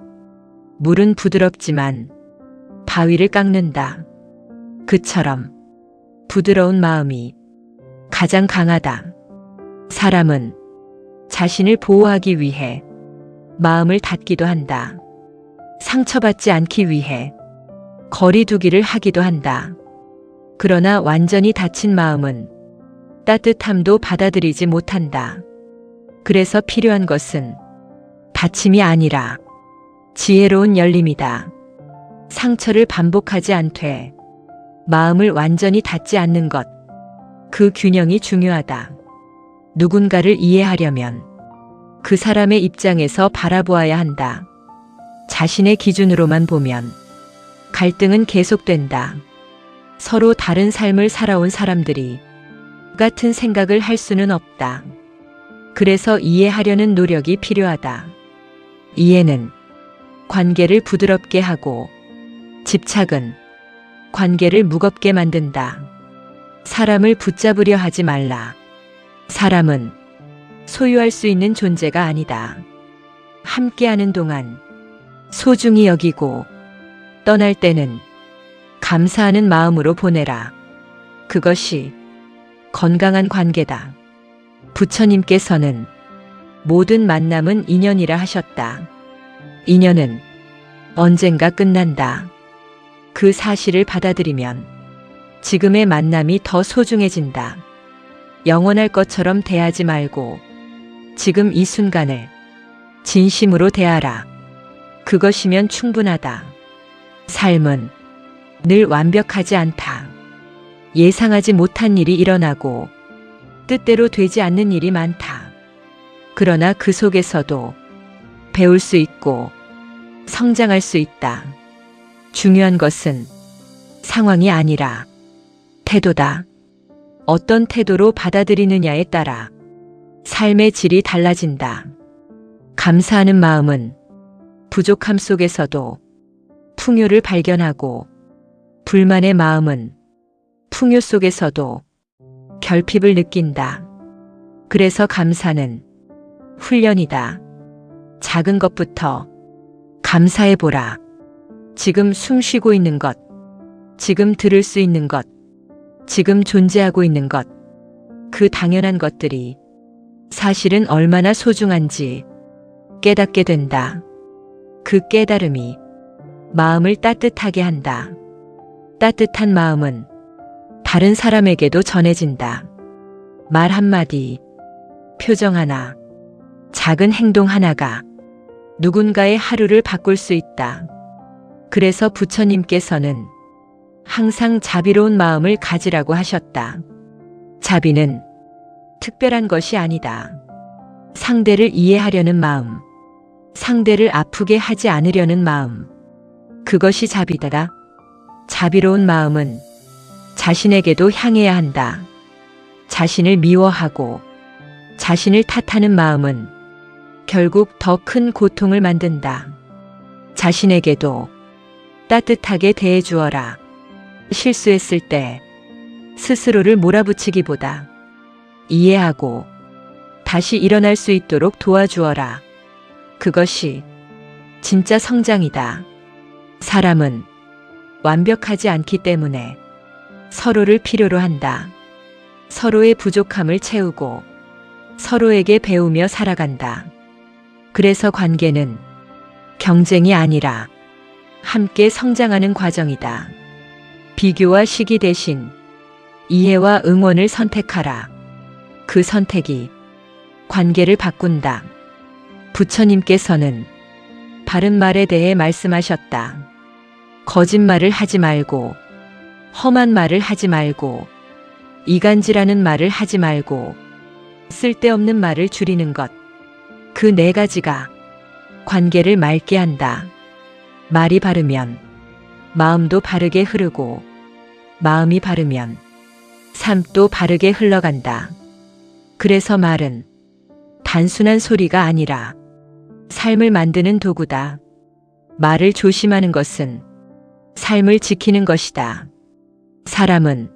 Speaker 1: 물은 부드럽지만 바위를 깎는다. 그처럼 부드러운 마음이 가장 강하다. 사람은 자신을 보호하기 위해 마음을 닫기도 한다. 상처받지 않기 위해 거리 두기를 하기도 한다. 그러나 완전히 닫힌 마음은 따뜻함도 받아들이지 못한다. 그래서 필요한 것은 닫힘이 아니라 지혜로운 열림이다. 상처를 반복하지 않되 마음을 완전히 닫지 않는 것. 그 균형이 중요하다. 누군가를 이해하려면 그 사람의 입장에서 바라보아야 한다. 자신의 기준으로만 보면 갈등은 계속된다. 서로 다른 삶을 살아온 사람들이 같은 생각을 할 수는 없다. 그래서 이해하려는 노력이 필요하다. 이해는 관계를 부드럽게 하고 집착은 관계를 무겁게 만든다. 사람을 붙잡으려 하지 말라. 사람은 소유할 수 있는 존재가 아니다. 함께하는 동안 소중히 여기고 떠날 때는 감사하는 마음으로 보내라. 그것이 건강한 관계다. 부처님께서는 모든 만남은 인연이라 하셨다. 인연은 언젠가 끝난다. 그 사실을 받아들이면 지금의 만남이 더 소중해진다. 영원할 것처럼 대하지 말고 지금 이 순간을 진심으로 대하라. 그것이면 충분하다. 삶은 늘 완벽하지 않다. 예상하지 못한 일이 일어나고 뜻대로 되지 않는 일이 많다. 그러나 그 속에서도 배울 수 있고 성장할 수 있다. 중요한 것은 상황이 아니라 태도다. 어떤 태도로 받아들이느냐에 따라 삶의 질이 달라진다. 감사하는 마음은 부족함 속에서도 풍요를 발견하고 불만의 마음은 풍요 속에서도 결핍을 느낀다. 그래서 감사는 훈련이다. 작은 것부터 감사해보라. 지금 숨 쉬고 있는 것, 지금 들을 수 있는 것, 지금 존재하고 있는 것, 그 당연한 것들이 사실은 얼마나 소중한지 깨닫게 된다. 그 깨달음이 마음을 따뜻하게 한다. 따뜻한 마음은 다른 사람에게도 전해진다. 말 한마디, 표정 하나, 작은 행동 하나가 누군가의 하루를 바꿀 수 있다. 그래서 부처님께서는 항상 자비로운 마음을 가지라고 하셨다. 자비는 특별한 것이 아니다. 상대를 이해하려는 마음, 상대를 아프게 하지 않으려는 마음, 그것이 자비다. 자비로운 마음은 자신에게도 향해야 한다. 자신을 미워하고 자신을 탓하는 마음은 결국 더 큰 고통을 만든다. 자신에게도 따뜻하게 대해주어라. 실수했을 때 스스로를 몰아붙이기보다 이해하고 다시 일어날 수 있도록 도와주어라. 그것이 진짜 성장이다. 사람은 완벽하지 않기 때문에 서로를 필요로 한다. 서로의 부족함을 채우고 서로에게 배우며 살아간다. 그래서 관계는 경쟁이 아니라 함께 성장하는 과정이다. 비교와 시기 대신 이해와 응원을 선택하라. 그 선택이 관계를 바꾼다. 부처님께서는 바른 말에 대해 말씀하셨다. 거짓말을 하지 말고, 험한 말을 하지 말고, 이간질하는 말을 하지 말고, 쓸데없는 말을 줄이는 것. 그 네 가지가 관계를 맑게 한다. 말이 바르면 마음도 바르게 흐르고, 마음이 바르면 삶도 바르게 흘러간다. 그래서 말은 단순한 소리가 아니라 삶을 만드는 도구다. 말을 조심하는 것은 삶을 지키는 것이다. 사람은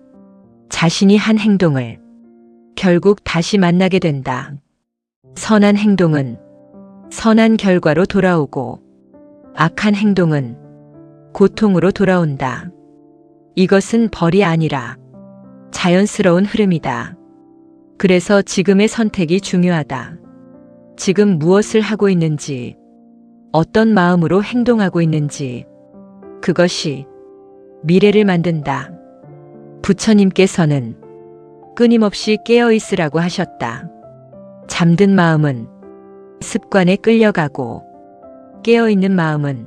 Speaker 1: 자신이 한 행동을 결국 다시 만나게 된다. 선한 행동은 선한 결과로 돌아오고 악한 행동은 고통으로 돌아온다. 이것은 벌이 아니라 자연스러운 흐름이다. 그래서 지금의 선택이 중요하다. 지금 무엇을 하고 있는지, 어떤 마음으로 행동하고 있는지, 그것이 미래를 만든다. 부처님께서는 끊임없이 깨어 있으라고 하셨다. 잠든 마음은 습관에 끌려가고 깨어 있는 마음은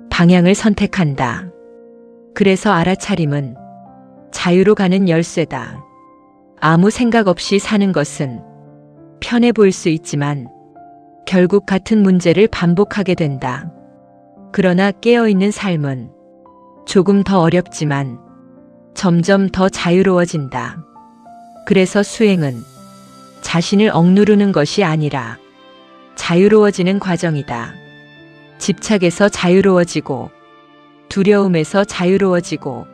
Speaker 1: 방향을 선택한다. 그래서 알아차림은 자유로 가는 열쇠다. 아무 생각 없이 사는 것은 편해 보일 수 있지만 결국 같은 문제를 반복하게 된다. 그러나 깨어있는 삶은 조금 더 어렵지만 점점 더 자유로워진다. 그래서 수행은 자신을 억누르는 것이 아니라 자유로워지는 과정이다. 집착에서 자유로워지고, 두려움에서 자유로워지고,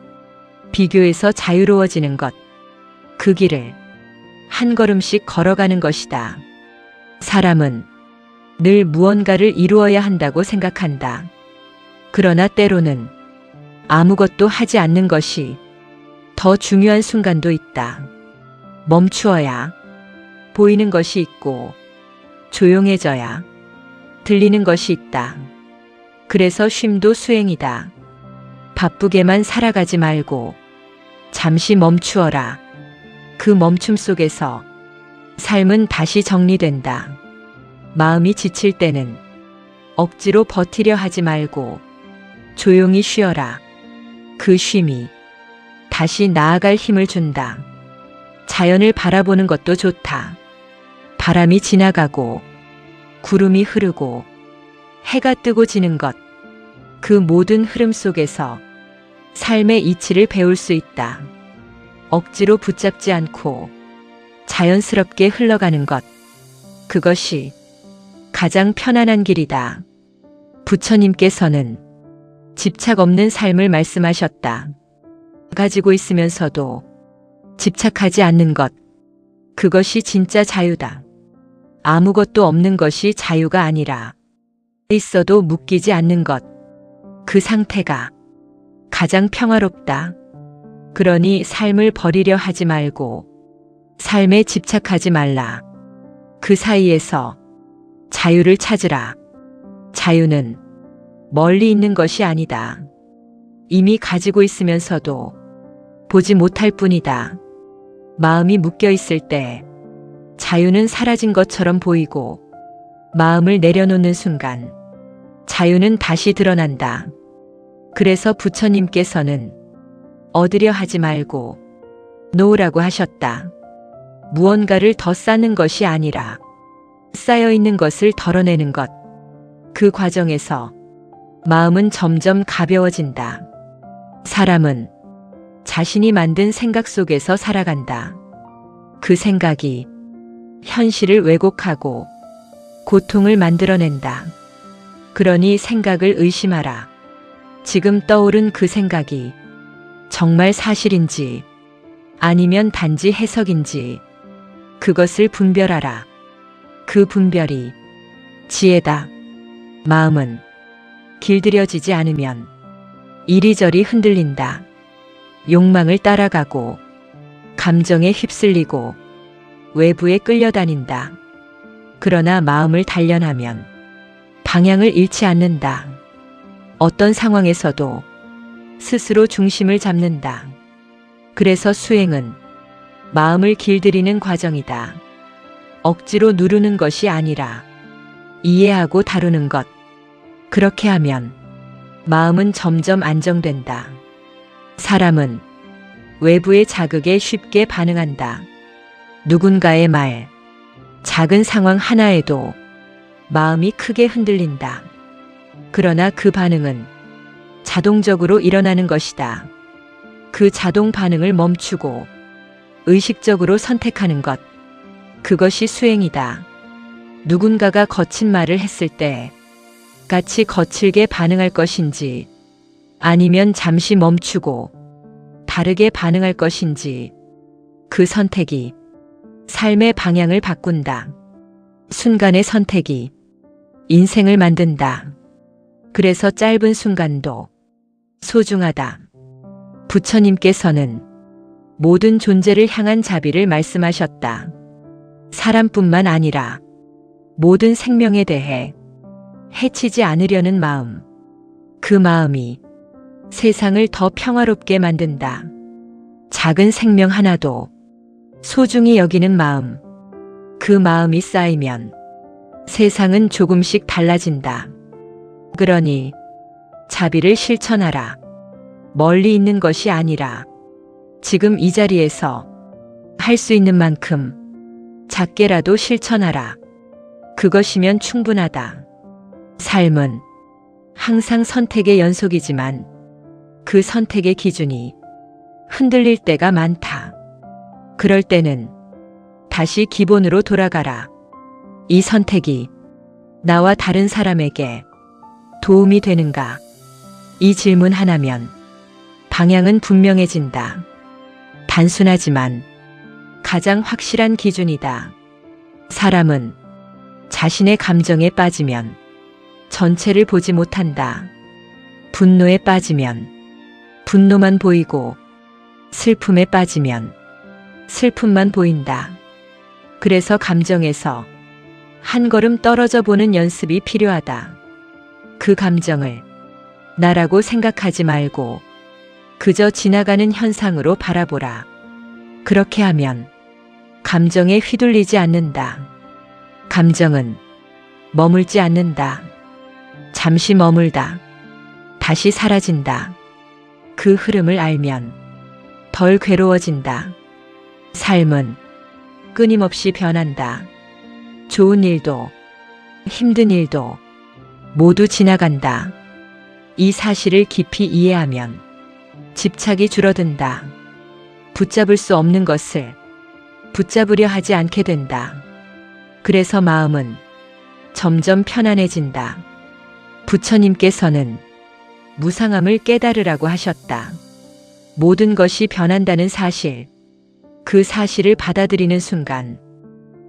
Speaker 1: 비교에서 자유로워지는 것. 그 길을 한 걸음씩 걸어가는 것이다. 사람은 늘 무언가를 이루어야 한다고 생각한다. 그러나 때로는 아무것도 하지 않는 것이 더 중요한 순간도 있다. 멈추어야 보이는 것이 있고 조용해져야 들리는 것이 있다. 그래서 쉼도 수행이다. 바쁘게만 살아가지 말고 잠시 멈추어라. 그 멈춤 속에서 삶은 다시 정리된다. 마음이 지칠 때는 억지로 버티려 하지 말고 조용히 쉬어라. 그 쉼이 다시 나아갈 힘을 준다. 자연을 바라보는 것도 좋다. 바람이 지나가고 구름이 흐르고 해가 뜨고 지는 것. 그 모든 흐름 속에서 삶의 이치를 배울 수 있다. 억지로 붙잡지 않고 자연스럽게 흘러가는 것. 그것이 가장 편안한 길이다. 부처님께서는 집착 없는 삶을 말씀하셨다. 가지고 있으면서도 집착하지 않는 것. 그것이 진짜 자유다. 아무것도 없는 것이 자유가 아니라 있어도 묶이지 않는 것. 그 상태가 가장 평화롭다. 그러니 삶을 버리려 하지 말고 삶에 집착하지 말라. 그 사이에서 자유를 찾으라. 자유는 멀리 있는 것이 아니다. 이미 가지고 있으면서도 보지 못할 뿐이다. 마음이 묶여 있을 때 자유는 사라진 것처럼 보이고 마음을 내려놓는 순간 자유는 다시 드러난다. 그래서 부처님께서는 얻으려 하지 말고 놓으라고 하셨다. 무언가를 더 쌓는 것이 아니라 쌓여있는 것을 덜어내는 것. 그 과정에서 마음은 점점 가벼워진다. 사람은 자신이 만든 생각 속에서 살아간다. 그 생각이 현실을 왜곡하고 고통을 만들어낸다. 그러니 생각을 의심하라. 지금 떠오른 그 생각이 정말 사실인지 아니면 단지 해석인지 그것을 분별하라. 그 분별이 지혜다. 마음은 길들여지지 않으면 이리저리 흔들린다. 욕망을 따라가고 감정에 휩쓸리고 외부에 끌려다닌다. 그러나 마음을 단련하면 방향을 잃지 않는다. 어떤 상황에서도 스스로 중심을 잡는다. 그래서 수행은 마음을 길들이는 과정이다. 억지로 누르는 것이 아니라 이해하고 다루는 것. 그렇게 하면 마음은 점점 안정된다. 사람은 외부의 자극에 쉽게 반응한다. 누군가의 말, 작은 상황 하나에도 마음이 크게 흔들린다. 그러나 그 반응은 자동적으로 일어나는 것이다. 그 자동 반응을 멈추고 의식적으로 선택하는 것. 그것이 수행이다. 누군가가 거친 말을 했을 때 같이 거칠게 반응할 것인지 아니면 잠시 멈추고 다르게 반응할 것인지 그 선택이 삶의 방향을 바꾼다. 순간의 선택이 인생을 만든다. 그래서 짧은 순간도 소중하다. 부처님께서는 모든 존재를 향한 자비를 말씀하셨다. 사람뿐만 아니라 모든 생명에 대해 해치지 않으려는 마음. 그 마음이 세상을 더 평화롭게 만든다. 작은 생명 하나도 소중히 여기는 마음. 그 마음이 쌓이면 세상은 조금씩 달라진다. 그러니 자비를 실천하라. 멀리 있는 것이 아니라 지금 이 자리에서 할 수 있는 만큼 작게라도 실천하라. 그것이면 충분하다. 삶은 항상 선택의 연속이지만 그 선택의 기준이 흔들릴 때가 많다. 그럴 때는 다시 기본으로 돌아가라. 이 선택이 나와 다른 사람에게 도움이 되는가? 이 질문 하나면 방향은 분명해진다. 단순하지만 가장 확실한 기준이다. 사람은 자신의 감정에 빠지면 전체를 보지 못한다. 분노에 빠지면 분노만 보이고 슬픔에 빠지면 슬픔만 보인다. 그래서 감정에서 한 걸음 떨어져 보는 연습이 필요하다. 그 감정을 나라고 생각하지 말고 그저 지나가는 현상으로 바라보라. 그렇게 하면 감정에 휘둘리지 않는다. 감정은 머물지 않는다. 잠시 머물다. 다시 사라진다. 그 흐름을 알면 덜 괴로워진다. 삶은 끊임없이 변한다. 좋은 일도 힘든 일도 모두 지나간다. 이 사실을 깊이 이해하면 집착이 줄어든다. 붙잡을 수 없는 것을 붙잡으려 하지 않게 된다. 그래서 마음은 점점 편안해진다. 부처님께서는 무상함을 깨달으라고 하셨다. 모든 것이 변한다는 사실, 그 사실을 받아들이는 순간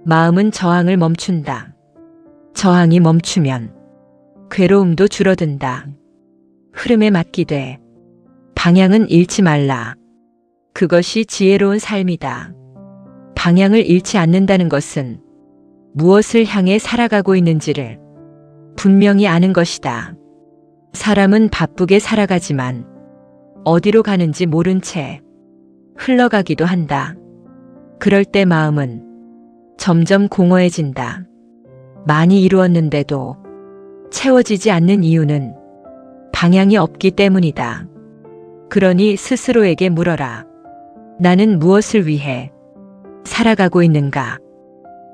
Speaker 1: 마음은 저항을 멈춘다. 저항이 멈추면 괴로움도 줄어든다. 흐름에 맡기되 방향은 잃지 말라. 그것이 지혜로운 삶이다. 방향을 잃지 않는다는 것은 무엇을 향해 살아가고 있는지를 분명히 아는 것이다. 사람은 바쁘게 살아가지만 어디로 가는지 모른 채 흘러가기도 한다. 그럴 때 마음은 점점 공허해진다. 많이 이루었는데도 채워지지 않는 이유는 방향이 없기 때문이다. 그러니 스스로에게 물어라. 나는 무엇을 위해 살아가고 있는가?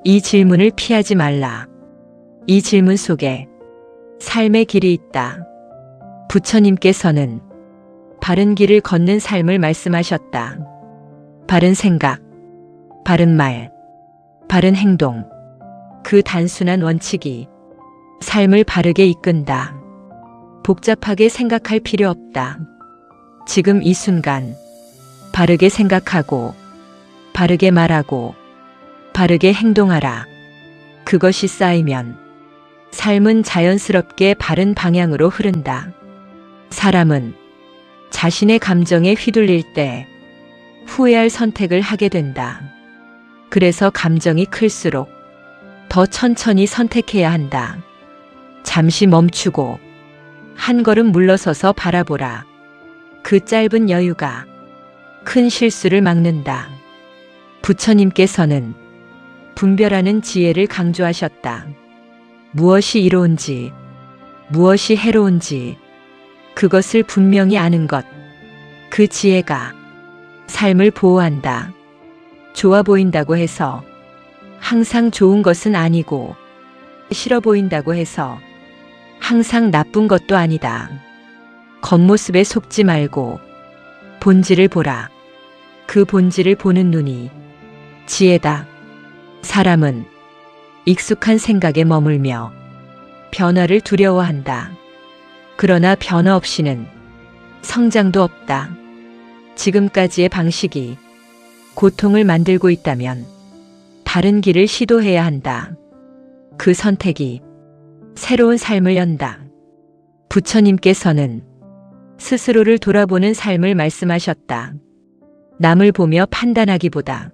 Speaker 1: 이 질문을 피하지 말라. 이 질문 속에 삶의 길이 있다. 부처님께서는 바른 길을 걷는 삶을 말씀하셨다. 바른 생각, 바른 말, 바른 행동. 그 단순한 원칙이 삶을 바르게 이끈다. 복잡하게 생각할 필요 없다. 지금 이 순간 바르게 생각하고 바르게 말하고 바르게 행동하라. 그것이 쌓이면 삶은 자연스럽게 바른 방향으로 흐른다. 사람은 자신의 감정에 휘둘릴 때 후회할 선택을 하게 된다. 그래서 감정이 클수록 더 천천히 선택해야 한다. 잠시 멈추고 한 걸음 물러서서 바라보라. 그 짧은 여유가 큰 실수를 막는다. 부처님께서는 분별하는 지혜를 강조하셨다. 무엇이 이로운지, 무엇이 해로운지 그것을 분명히 아는 것. 그 지혜가 삶을 보호한다. 좋아 보인다고 해서 항상 좋은 것은 아니고 싫어 보인다고 해서 항상 나쁜 것도 아니다. 겉모습에 속지 말고 본질을 보라. 그 본질을 보는 눈이 지혜다. 사람은 익숙한 생각에 머물며 변화를 두려워한다. 그러나 변화 없이는 성장도 없다. 지금까지의 방식이 고통을 만들고 있다면 다른 길을 시도해야 한다. 그 선택이 새로운 삶을 연다. 부처님께서는 스스로를 돌아보는 삶을 말씀하셨다. 남을 보며 판단하기보다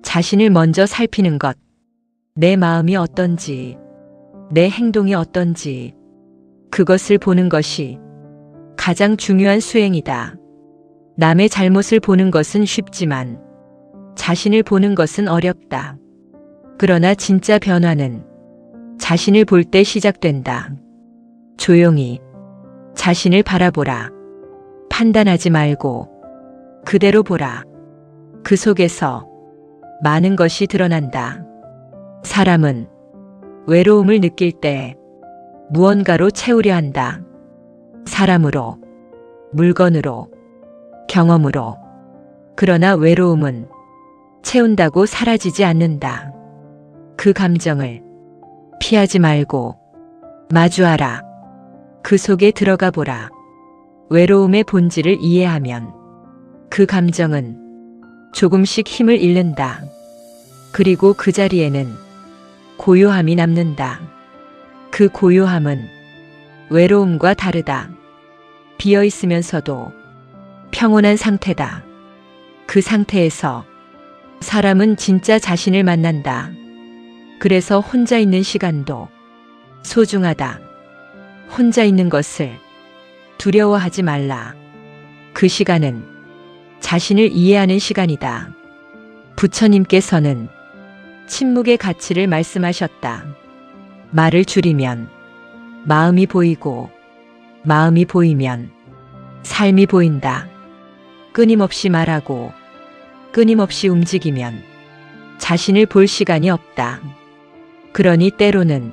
Speaker 1: 자신을 먼저 살피는 것. 내 마음이 어떤지, 내 행동이 어떤지 그것을 보는 것이 가장 중요한 수행이다. 남의 잘못을 보는 것은 쉽지만 자신을 보는 것은 어렵다. 그러나 진짜 변화는 자신을 볼 때 시작된다. 조용히 자신을 바라보라. 판단하지 말고 그대로 보라. 그 속에서 많은 것이 드러난다. 사람은 외로움을 느낄 때 무언가로 채우려 한다. 사람으로, 물건으로, 경험으로. 그러나 외로움은 채운다고 사라지지 않는다. 그 감정을 피하지 말고 마주하라. 그 속에 들어가 보라. 외로움의 본질을 이해하면 그 감정은 조금씩 힘을 잃는다. 그리고 그 자리에는 고요함이 남는다. 그 고요함은 외로움과 다르다. 비어 있으면서도 평온한 상태다. 그 상태에서 사람은 진짜 자신을 만난다. 그래서 혼자 있는 시간도 소중하다. 혼자 있는 것을 두려워하지 말라. 그 시간은 자신을 이해하는 시간이다. 부처님께서는 침묵의 가치를 말씀하셨다. 말을 줄이면 마음이 보이고 마음이 보이면 삶이 보인다. 끊임없이 말하고 끊임없이 움직이면 자신을 볼 시간이 없다. 그러니 때로는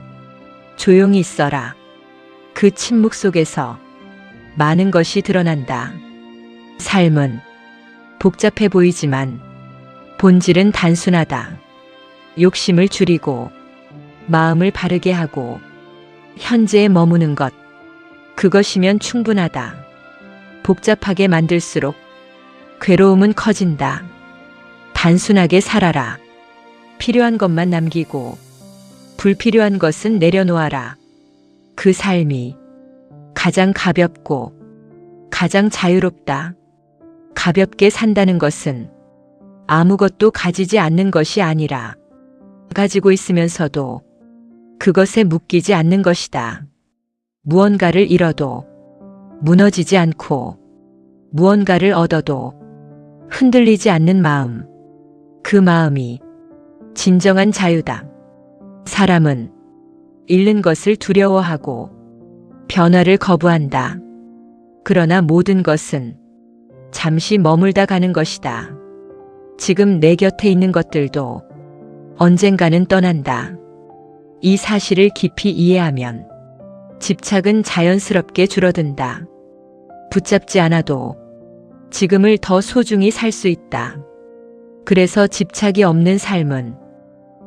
Speaker 1: 조용히 있어라. 그 침묵 속에서 많은 것이 드러난다. 삶은 복잡해 보이지만 본질은 단순하다. 욕심을 줄이고 마음을 바르게 하고 현재에 머무는 것. 그것이면 충분하다. 복잡하게 만들수록 괴로움은 커진다. 단순하게 살아라. 필요한 것만 남기고 불필요한 것은 내려놓아라. 그 삶이 가장 가볍고 가장 자유롭다. 가볍게 산다는 것은 아무것도 가지지 않는 것이 아니라 가지고 있으면서도 그것에 묶이지 않는 것이다. 무언가를 잃어도 무너지지 않고 무언가를 얻어도 흔들리지 않는 마음. 그 마음이 진정한 자유다. 사람은 잃는 것을 두려워하고 변화를 거부한다. 그러나 모든 것은 잠시 머물다 가는 것이다. 지금 내 곁에 있는 것들도 언젠가는 떠난다. 이 사실을 깊이 이해하면 집착은 자연스럽게 줄어든다. 붙잡지 않아도 지금을 더 소중히 살 수 있다. 그래서 집착이 없는 삶은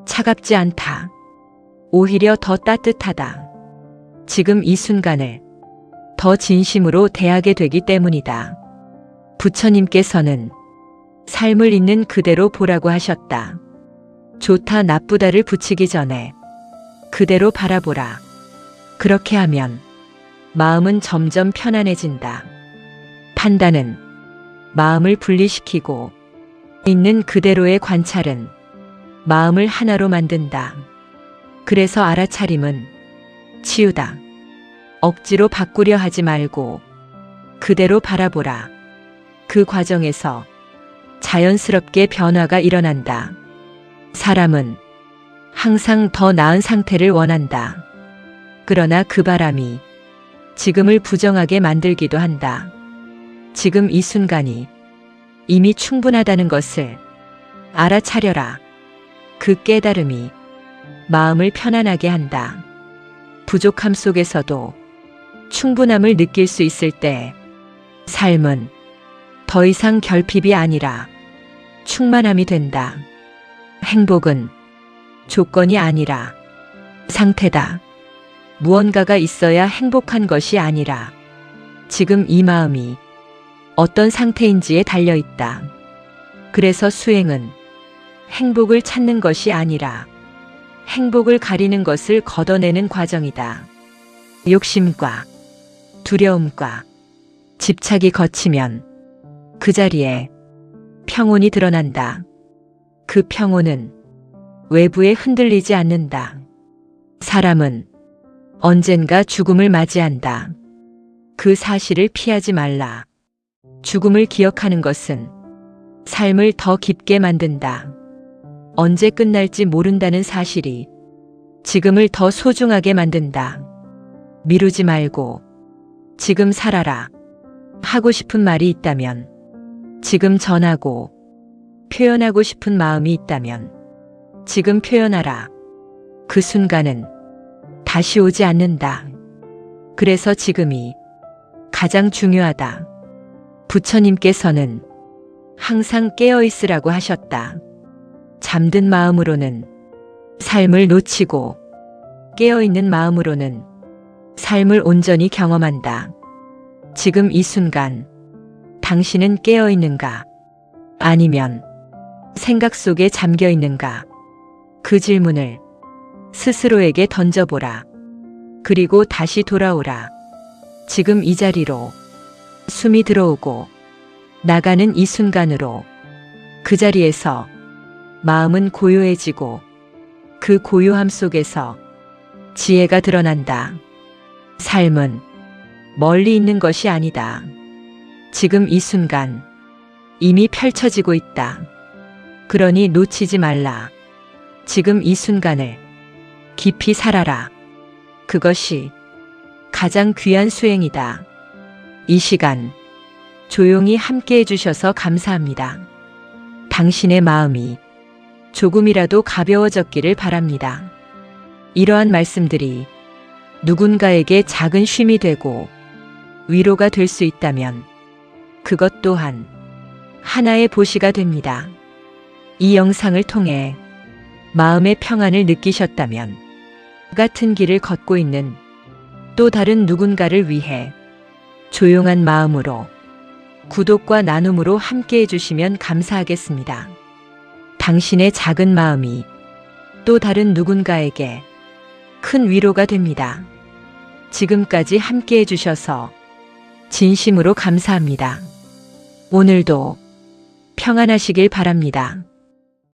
Speaker 1: 차갑지 않다. 오히려 더 따뜻하다. 지금 이 순간을 더 진심으로 대하게 되기 때문이다. 부처님께서는 삶을 있는 그대로 보라고 하셨다. 좋다 나쁘다를 붙이기 전에 그대로 바라보라. 그렇게 하면 마음은 점점 편안해진다. 판단은 마음을 분리시키고 있는 그대로의 관찰은 마음을 하나로 만든다. 그래서 알아차림은 치유다. 억지로 바꾸려 하지 말고 그대로 바라보라. 그 과정에서 자연스럽게 변화가 일어난다. 사람은 항상 더 나은 상태를 원한다. 그러나 그 바람이 지금을 부정하게 만들기도 한다. 지금 이 순간이 이미 충분하다는 것을 알아차려라. 그 깨달음이 마음을 편안하게 한다. 부족함 속에서도 충분함을 느낄 수 있을 때 삶은 더 이상 결핍이 아니라 충만함이 된다. 행복은 조건이 아니라 상태다. 무언가가 있어야 행복한 것이 아니라 지금 이 마음이 어떤 상태인지에 달려 있다. 그래서 수행은 행복을 찾는 것이 아니라 행복을 가리는 것을 걷어내는 과정이다. 욕심과 두려움과 집착이 거치면 그 자리에 평온이 드러난다. 그 평온은 외부에 흔들리지 않는다. 사람은 언젠가 죽음을 맞이한다. 그 사실을 피하지 말라. 죽음을 기억하는 것은 삶을 더 깊게 만든다. 언제 끝날지 모른다는 사실이 지금을 더 소중하게 만든다. 미루지 말고 지금 살아라. 하고 싶은 말이 있다면 지금 전하고 표현하고 싶은 마음이 있다면 지금 표현하라. 그 순간은 다시 오지 않는다. 그래서 지금이 가장 중요하다. 부처님께서는 항상 깨어 있으라고 하셨다. 잠든 마음으로는 삶을 놓치고 깨어 있는 마음으로는 삶을 온전히 경험한다. 지금 이 순간 당신은 깨어 있는가? 아니면 생각 속에 잠겨 있는가? 그 질문을 스스로에게 던져보라. 그리고 다시 돌아오라. 지금 이 자리로 숨이 들어오고 나가는 이 순간으로 그 자리에서 마음은 고요해지고 그 고요함 속에서 지혜가 드러난다. 삶은 멀리 있는 것이 아니다. 지금 이 순간 이미 펼쳐지고 있다. 그러니 놓치지 말라. 지금 이 순간을 깊이 살아라. 그것이 가장 귀한 수행이다. 이 시간 조용히 함께 해주셔서 감사합니다. 당신의 마음이 조금이라도 가벼워졌기를 바랍니다. 이러한 말씀들이 누군가에게 작은 쉼이 되고 위로가 될 수 있다면 그것 또한 하나의 보시가 됩니다. 이 영상을 통해 마음의 평안을 느끼셨다면 같은 길을 걷고 있는 또 다른 누군가를 위해 조용한 마음으로 구독과 나눔으로 함께 해주시면 감사하겠습니다. 당신의 작은 마음이 또 다른 누군가에게 큰 위로가 됩니다. 지금까지 함께 해주셔서 진심으로 감사합니다. 오늘도 평안하시길 바랍니다.